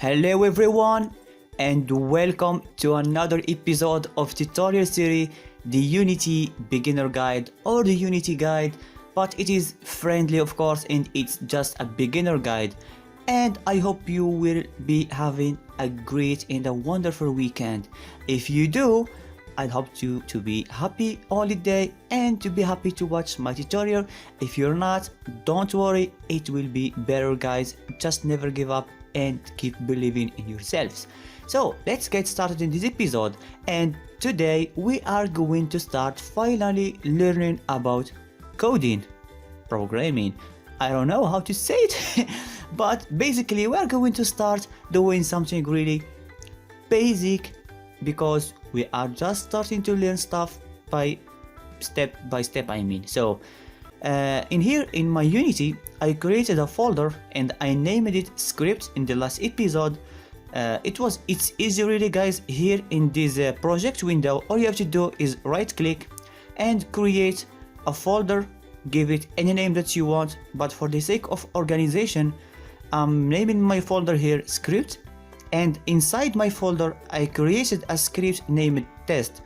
Hello everyone and welcome to another episode of tutorial series the Unity Beginner Guide or the Unity Guide, but it is friendly of course and it's just a beginner guide, and I hope you will be having a great and a wonderful weekend. If you do, I hope you to be happy all the day and to be happy to watch my tutorial. If you're not, don't worry, it will be better guys. Just never give up and keep believing in yourselves. So let's get started in this episode, and today we are going to start finally learning about coding, programming. I don't know how to say it but basically we are going to start doing something really basic because we are just starting to learn stuff by step I mean. So in here in my Unity I created a folder and I named it script in the last episode. It's easy really guys. Here in this project window, all you have to do is right click and create a folder, give it any name that you want, but for the sake of organization I'm naming my folder here script, and inside my folder I created a script named test.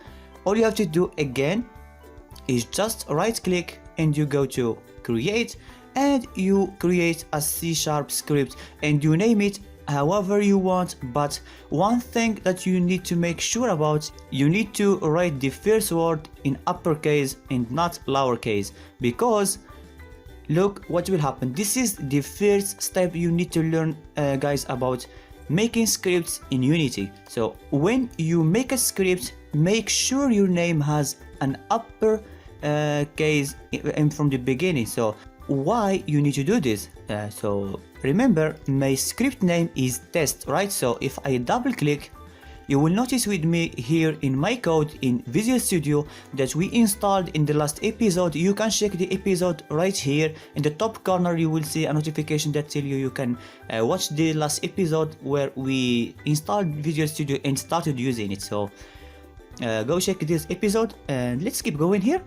All you have to do again is just right click and you go to create and you create a C# script and you name it however you want. But one thing that you need to make sure about, you need to write the first word in uppercase and not lowercase, because look what will happen. This is the first step you need to learn guys about making scripts in Unity. So when you make a script, make sure your name has an upper case and from the beginning. So why you need to do this? So remember my script name is test, right? So if I double click, you will notice with me here in my code in Visual Studio that we installed in the last episode. You can check the episode right here in the top corner. You will see a notification that tell you can watch the last episode where we installed Visual Studio and started using it. So go check this episode and let's keep going here.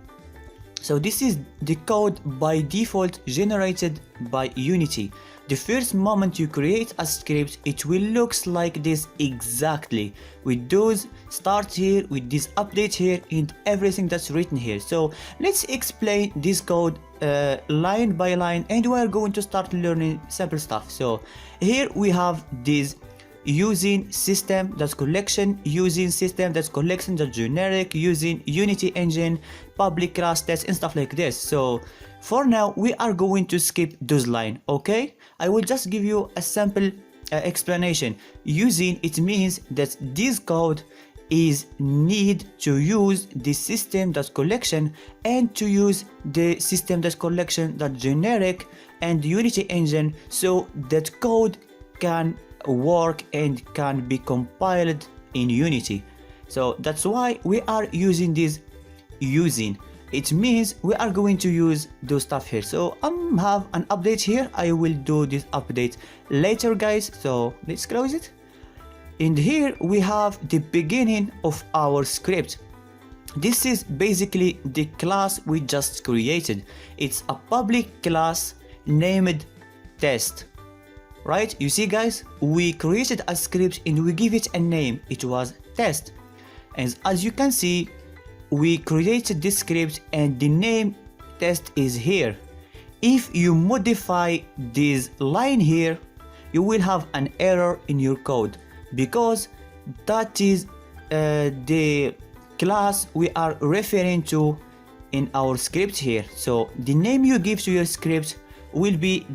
So this is the code by default generated by Unity. The first moment you create a script, it will looks like this exactly, with those start here, with this update here and everything that's written here. So let's explain this code line by line and we are going to start learning simple stuff. So here we have this using system that's collection, using system that's collection that's generic, using Unity engine, public class test and stuff like this. So for now we are going to skip those line, okay? I will just give you a simple explanation. Using, it means that this code is need to use the system that's collection and to use the system that's collection that generic and Unity engine, so that code can work and can be compiled in Unity. So that's why we are using this using. It means we are going to use those stuff here. So have an update here. I will do this update later guys. So let's close it. And here we have the beginning of our script. This is basically the class we just created. It's a public class named test. Right, you see guys, we created a script and we give it a name. It was test, and as you can see we created this script and the name test is here. If you modify this line here, you will have an error in your code because that is the class we are referring to in our script here. So the name you give to your script will be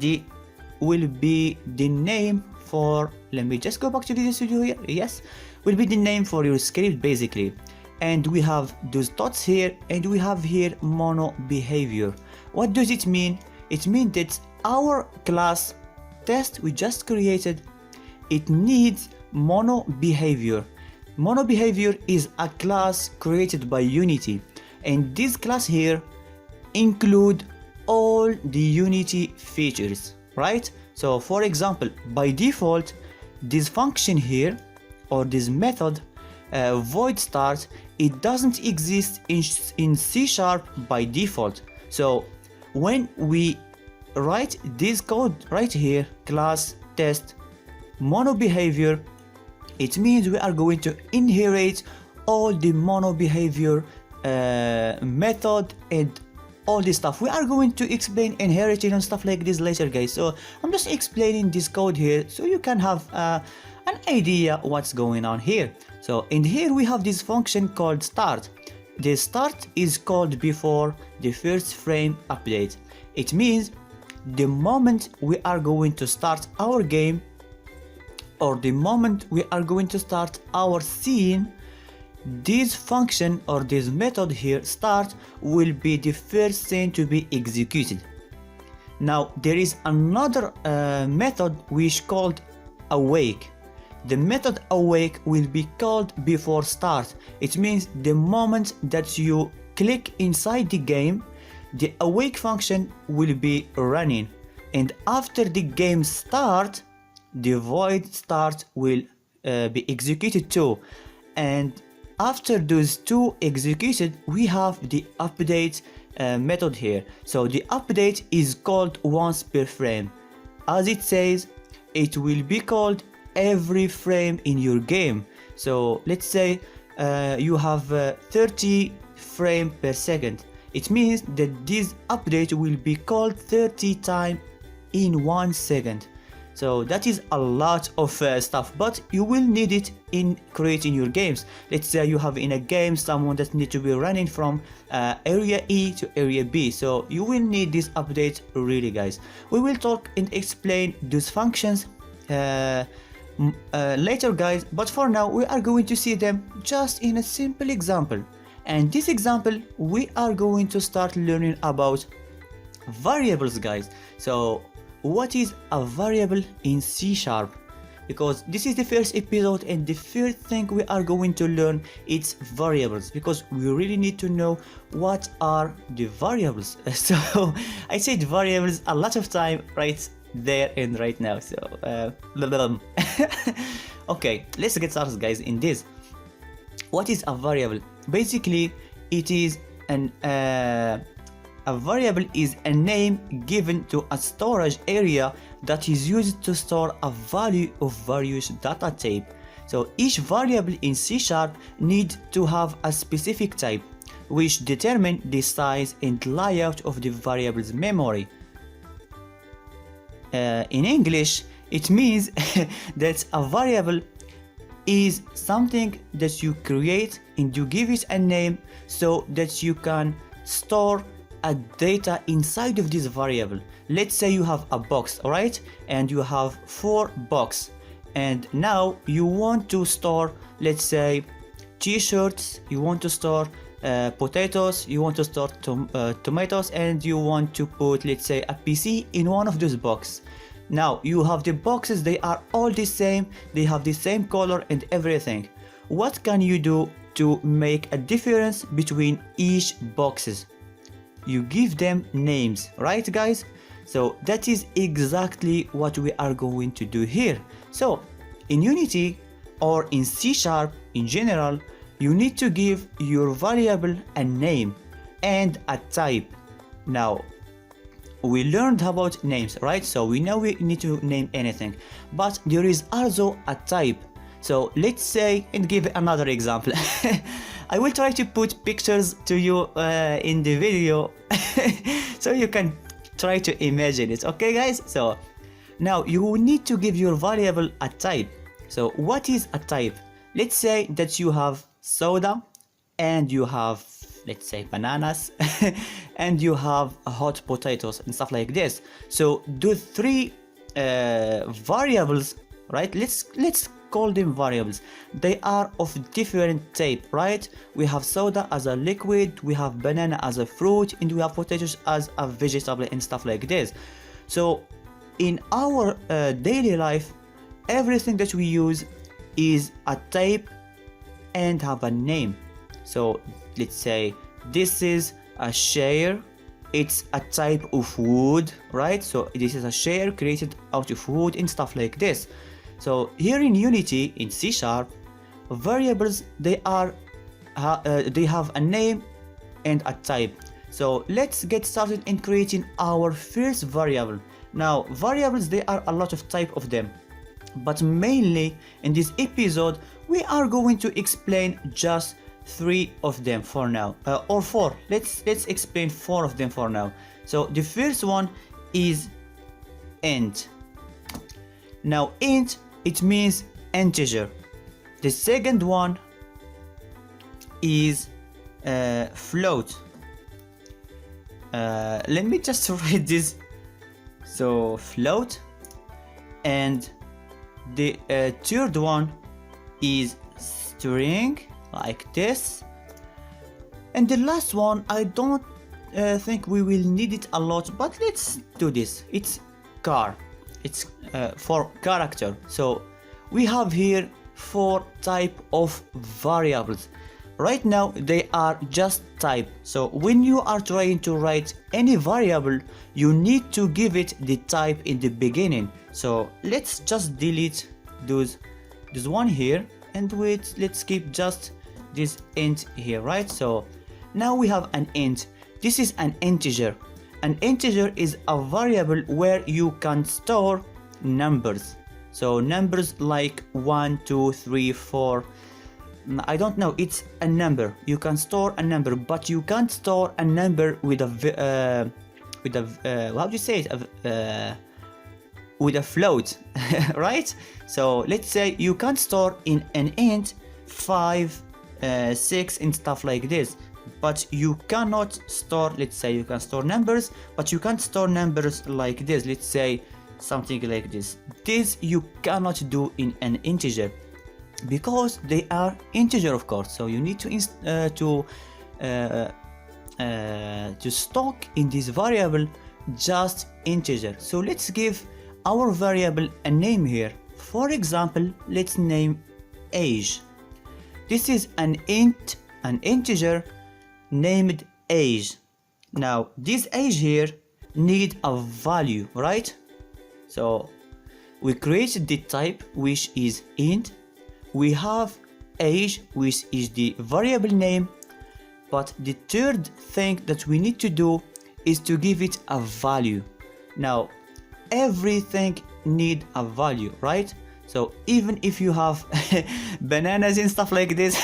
the name for, let me just go back to Visual Studio here, yes, will be the name for your script basically. And we have those dots here and we have here mono behavior. What does it mean? It means that our class test we just created, it needs mono behavior. Mono behavior is a class created by Unity, and this class here include all the Unity features, right? So for example, by default this function here or this method void start, it doesn't exist in C# by default. So when we write this code right here, class test mono behavior, it means we are going to inherit all the mono behavior method and all this stuff. We are going to explain inheriting and stuff like this later, guys. So I'm just explaining this code here so you can have an idea what's going on here. So in here we have this function called start. The start is called before the first frame update. It means the moment we are going to start our game, or the moment we are going to start our scene, this function or this method here, start, will be the first thing to be executed. Now there is another method which called awake. The method awake will be called before start. It means the moment that you click inside the game, the awake function will be running, and after the game start, the void start will be executed too. And after those two executed, we have the update method here. So the update is called once per frame. As it says, it will be called every frame in your game. So let's say you have 30 frames per second. It means that this update will be called 30 times in 1 second. So that is a lot of stuff, but you will need it in creating your games. Let's say you have in a game someone that needs to be running from area E to area B, so you will need this update really, guys. We will talk and explain those functions later, guys, but for now we are going to see them just in a simple example. And this example we are going to start learning about variables, guys. So what is a variable in C#? Because this is the first episode and the first thing we are going to learn is variables, because we really need to know what are the variables. So I said variables a lot of time right there and right now, so okay, let's get started, guys, in this. What is a variable? Basically it is a variable is a name given to a storage area that is used to store a value of various data type. So each variable in C# needs to have a specific type, which determine the size and layout of the variable's memory. In English, it means that a variable is something that you create and you give it a name so that you can store a data inside of this variable. Let's say you have a box, alright, and you have 4 boxes, and now you want to store, let's say, t-shirts, you want to store potatoes, you want to store tomatoes, and you want to put, let's say, a PC in one of those boxes. Now you have the boxes, they are all the same, they have the same color and everything. What can you do to make a difference between each boxes? You give them names, right, guys? So that is exactly what we are going to do here. So in Unity or in C# in general, you need to give your variable a name and a type. Now we learned about names, right? So we know we need to name anything, but there is also a type. So let's say, and give another example. I will try to put pictures to you in the video so you can try to imagine it, okay, guys? So now you need to give your variable a type. So what is a type? Let's say that you have soda and you have, let's say, bananas and you have hot potatoes and stuff like this. So those 3 variables, right? Let's call them variables. They are of different type, right? We have soda as a liquid, we have banana as a fruit, and we have potatoes as a vegetable and stuff like this. So in our daily life, everything that we use is a type and have a name. So let's say this is a chair, it's a type of wood, right? So this is a chair created out of wood and stuff like this. So here in Unity, in C#, variables, they have a name and a type. So let's get started in creating our first variable. Now variables, there are a lot of type of them. but mainly in this episode we are going to explain just 3 of them for now, or 4. Let's explain 4 of them for now. So the first one is int. Now int, it means integer. The second one is float. Let me just write this. So float. And the third one is string, like this. And the last one, I don't think we will need it a lot, but let's do this. It's car. It's for character. So we have here 4 type of variables. Right now they are just type. So when you are trying to write any variable, you need to give it the type in the beginning. So let's just delete this one here, and wait, let's keep just this int here, right? So now we have an int. This is an integer. An integer is a variable where you can store numbers. So numbers like 1, 2, 3, 4. I don't know, it's a number. You can store a number, but you can't store a number with a how do you say it? With a float, right? So let's say you can store in an int 5, 6 and stuff like this, but you cannot store, let's say you can store numbers, but you can't store numbers like this. Let's say something like this. This you cannot do in an integer because they are integer, of course. So you need to stock in this variable just integer. So let's give our variable a name here. For example, let's name age. This is an integer named age. Now this age here need a value, right? So we created the type, which is int. We have age, which is the variable name, but the third thing that we need to do is to give it a value. Now everything need a value, right? So even if you have bananas and stuff like this.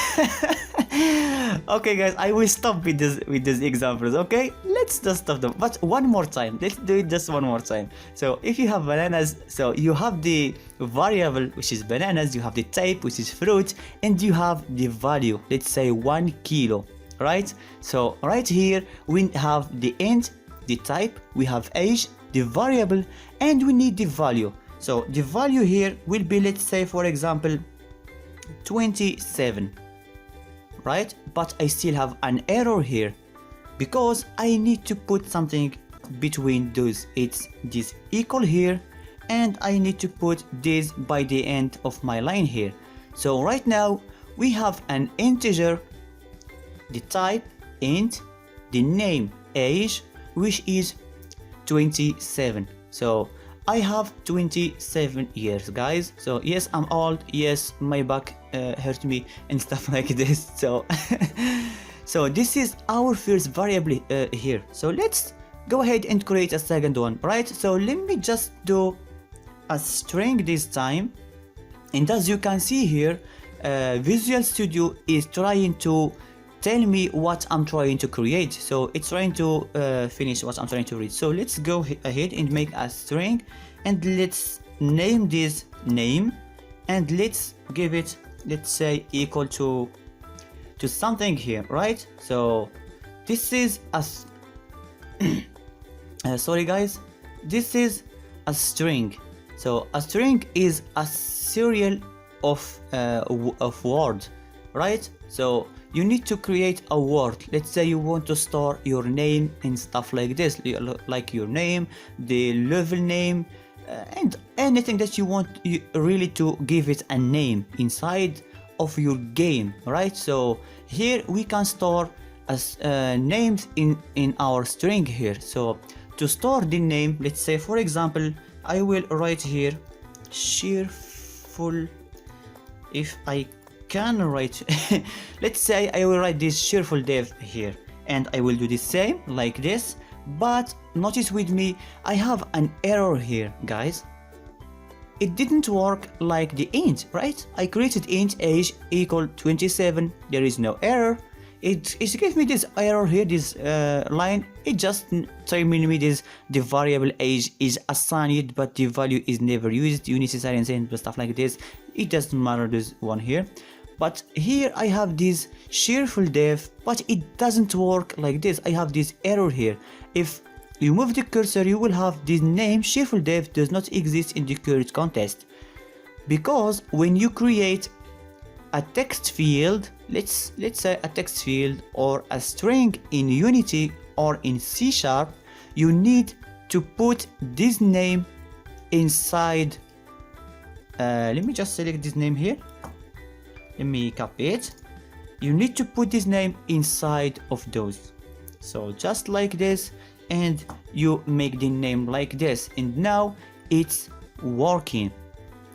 Okay guys, I will stop with these examples. Okay, let's just stop them, but one more time. Let's do it just one more time. So if you have bananas, so you have the variable, which is bananas, you have the type, which is fruit, and you have the value, let's say 1 kilo, right? So right here we have the int, the type, we have age, the variable, and we need the value. So the value here will be, let's say for example 27, right? But I still have an error here because I need to put something between those. It's this equal here, and I need to put this by the end of my line here. So right now we have an integer, the type int, the name age, which is 27. So I have 27 years, guys. So yes, I'm old. Yes, my back hurt me and stuff like this. So so this is our first variable here. So let's go ahead and create a second one, right? So let me just do a string this time, and as you can see here, Visual Studio is trying to tell me what I'm trying to create. So it's trying to finish what I'm trying to read. So let's go ahead and make a string, and let's name this name, and let's give it, let's say equal to something here, right? So this is a sorry guys, this is a string. So a string is a serial of word, right? So you need to create a word. Let's say you want to store your name and stuff like this, like your name, the level name, and anything that you want really to give it a name inside of your game, right? So here we can store as names in our string here. So to store the name, let's say for example I will write here cheerful. If I can write let's say I will write this Cheerfuldev here, and I will do the same like this. But notice with me, I have an error here, guys. it didn't work like the int, right? I created int age equal 27, there is no error. It gives me this error here, this line. It just telling me this the variable age is assigned, but the value is never used. Unity silence and stuff like this. It doesn't matter this one here. But here I have this Cheerfuldev, but it doesn't work like this. I have this error here. If you move the cursor, you will have this name Cheerfuldev does not exist in the current context, because when you create a text field, let's say a text field or a string in Unity or in C#, you need to put this name inside. Let me just select this name here. Let me copy it. You need to put this name inside of those. So just like this, and you make the name like this, and now it's working.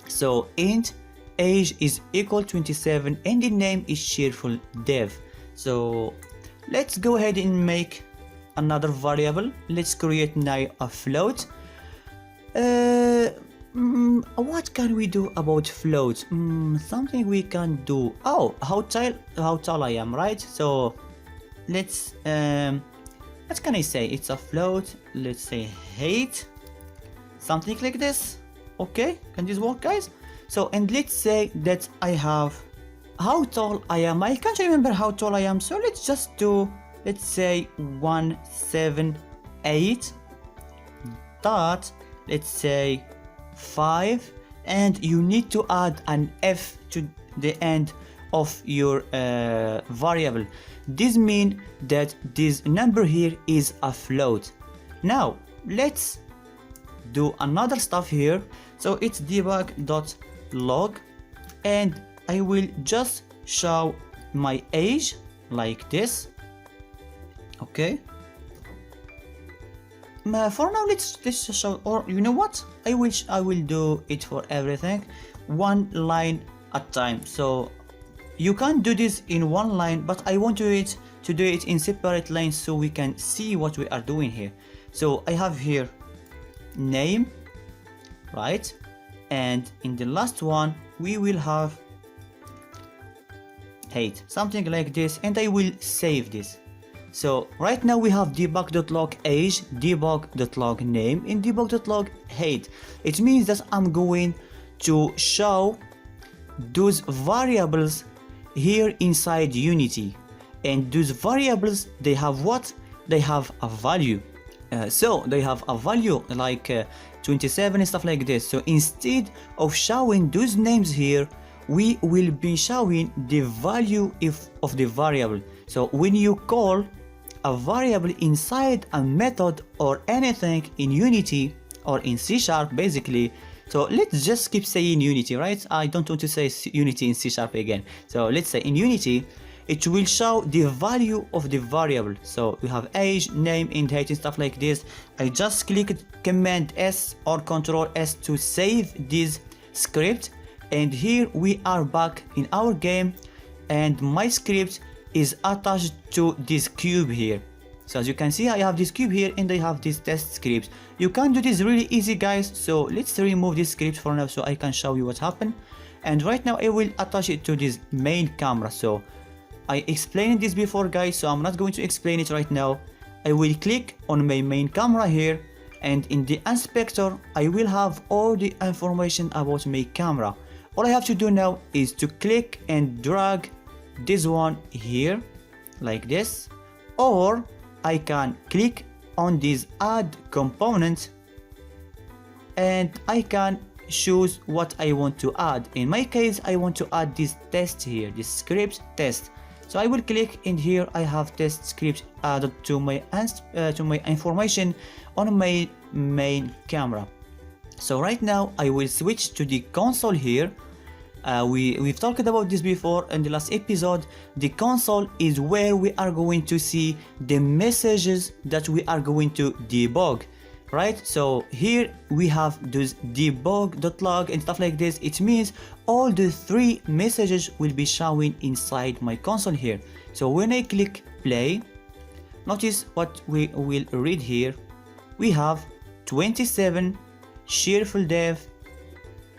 So int age is equal 27 and the name is Cheerfuldev. So let's go ahead and make another variable. Let's create now a float. What can we do about float? Something we can do. Oh, how tall I am, right? So let's what can I say? It's a float. Let's say height, something like this. Okay, can this work, guys? So, and let's say that I have how tall I am. I can't remember how tall I am, so let's just do, let's say 178 dot, let's say 5, and you need to add an f to the end of your variable. This means that this number here is a float. Now let's do another stuff here. So it's debug.log, and I will just show my age like this. Okay, for now let's show, or you know what, I will do it for everything one line at a time. So you can't do this in one line, but I want to do it in separate lines so we can see what we are doing here. So I have here name, right? And in the last one we will have height, something like this, and I will save this. So right now we have debug.log age, debug.log name, and debug.log height. It means that I'm going to show those variables here inside Unity, and those variables, they have what? They have a value. So they have a value like 27 and stuff like this. So instead of showing those names here, we will be showing the value of the variable. So when you call a variable inside a method or anything in Unity or in C# basically, so let's just keep saying Unity, right? I don't want to say Unity in C# again. So let's say in Unity, it will show the value of the variable. So we have age, name, and height and stuff like this. I just clicked Command S or Control S to save this script, and here we are back in our game, and my script is attached to this cube here. So as you can see, I have this cube here and I have this test script. You can do this really easy, guys. So let's remove this script for now so I can show you what happened. And right now I will attach it to this main camera. So I explained this before, guys, so I'm not going to explain it right now. I will click on my main camera here, and in the inspector I will have all the information about my camera. All I have to do now is to click and drag this one here like this, or I can click on this add component and I can choose what I want to add. In my case, I want to add this test here, this script test. So I will click, and here I have test script added to my information on my main camera. So right now I will switch to the console here. We've talked about this before in the last episode. The console is where we are going to see the messages that we are going to debug, right? So here we have those debug.log and stuff like this. It means all the 3 messages will be showing inside my console here. So when I click play, notice what we will read here. We have 27, Cheerfuldev,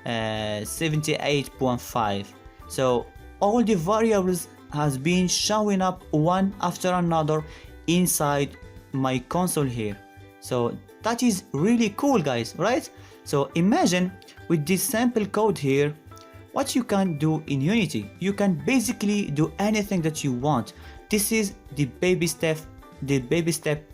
78.5. So all the variables has been showing up one after another inside my console here. So that is really cool, guys, right? So imagine with this sample code here, what you can do in Unity. You can basically do anything that you want. This is the baby step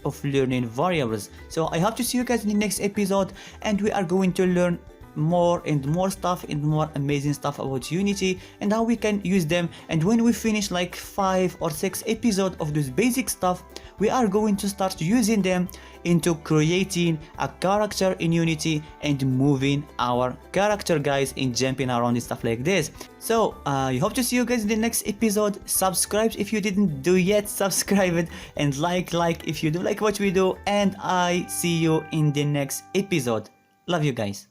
of learning variables. So I hope to see you guys in the next episode, and we are going to learn more and more stuff and more amazing stuff about Unity and how we can use them. And when we finish like 5 or 6 episodes of this basic stuff, we are going to start using them into creating a character in Unity and moving our character, guys, and jumping around and stuff like this. So I hope to see you guys in the next episode. Subscribe if you didn't do yet, subscribe it, and like if you do like what we do, and I see you in the next episode. Love you guys.